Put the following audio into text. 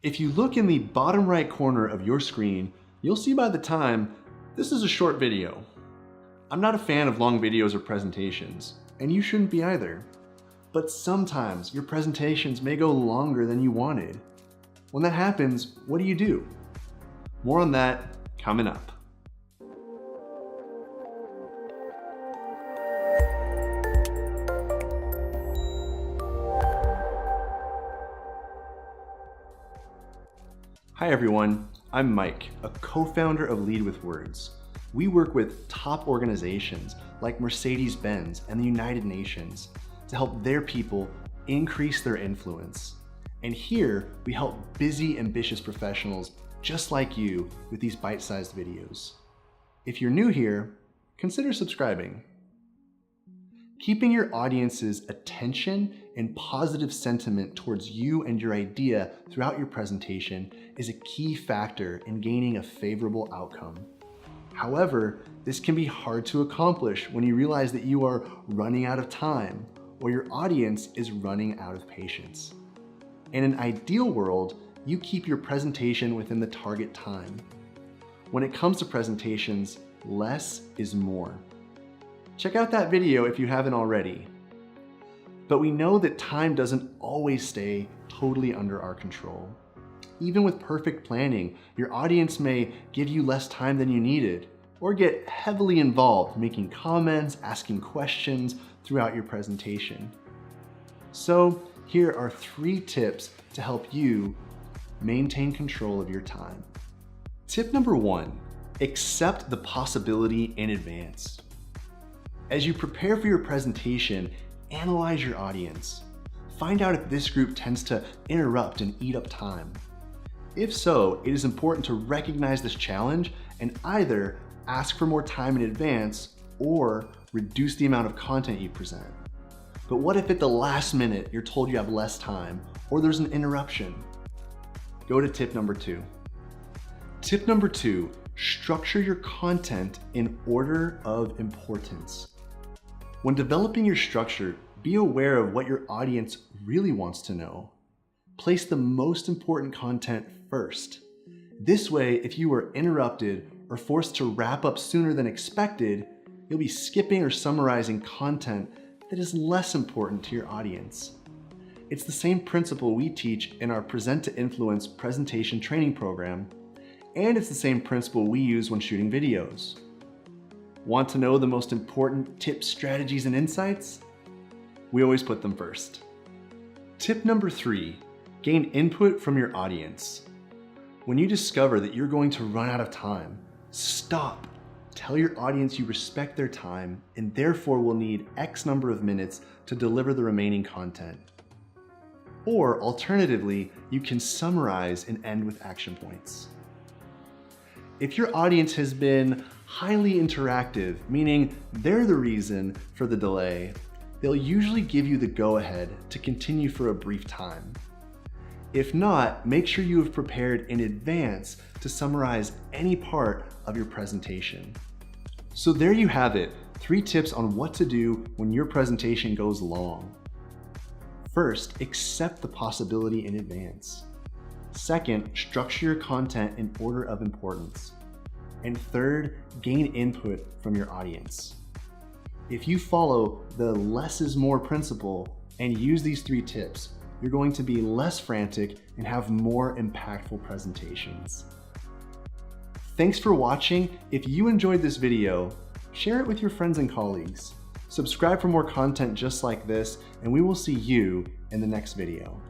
If you look in the bottom right corner of your screen, you'll see by the time, this is a short video. I'm not a fan of long videos or presentations, and you shouldn't be either. But sometimes your presentations may go longer than you wanted. When that happens, what do you do? More on that coming up. Hi everyone, I'm Mike, a co-founder of Lead with Words. We work with top organizations like Mercedes-Benz and the United Nations to help their people increase their influence. And here, we help busy, ambitious professionals just like you with these bite-sized videos. If you're new here, consider subscribing. Keeping your audience's attention and positive sentiment towards you and your idea throughout your presentation is a key factor in gaining a favorable outcome. However, this can be hard to accomplish when you realize that you are running out of time or your audience is running out of patience. In an ideal world, you keep your presentation within the target time. When it comes to presentations, less is more. Check out that video if you haven't already. But we know that time doesn't always stay totally under our control. Even with perfect planning, your audience may give you less time than you needed, or get heavily involved making comments, asking questions throughout your presentation. So here are 3 tips to help you maintain control of your time. Tip number 1, accept the possibility in advance. As you prepare for your presentation, analyze your audience. Find out if this group tends to interrupt and eat up time. If so, it is important to recognize this challenge and either ask for more time in advance or reduce the amount of content you present. But what if at the last minute you're told you have less time or there's an interruption? Go to tip number 2. Tip number 2, structure your content in order of importance. When developing your structure, be aware of what your audience really wants to know. Place the most important content first. This way, if you are interrupted or forced to wrap up sooner than expected, you'll be skipping or summarizing content that is less important to your audience. It's the same principle we teach in our Present to Influence presentation training program, and it's the same principle we use when shooting videos. Want to know the most important tips, strategies, and insights? We always put them first. Tip number 3, gain input from your audience. When you discover that you're going to run out of time, stop. Tell your audience you respect their time and therefore will need X number of minutes to deliver the remaining content. Or alternatively, you can summarize and end with action points. If your audience has been highly interactive, meaning they're the reason for the delay, they'll usually give you the go-ahead to continue for a brief time. If not, make sure you have prepared in advance to summarize any part of your presentation. So there you have it, 3 tips on what to do when your presentation goes long. First, accept the possibility in advance. Second, structure your content in order of importance. And third, gain input from your audience. If you follow the less is more principle and use these 3 tips, you're going to be less frantic and have more impactful presentations. Thanks for watching. If you enjoyed this video, share it with your friends and colleagues. Subscribe for more content just like this, and we will see you in the next video.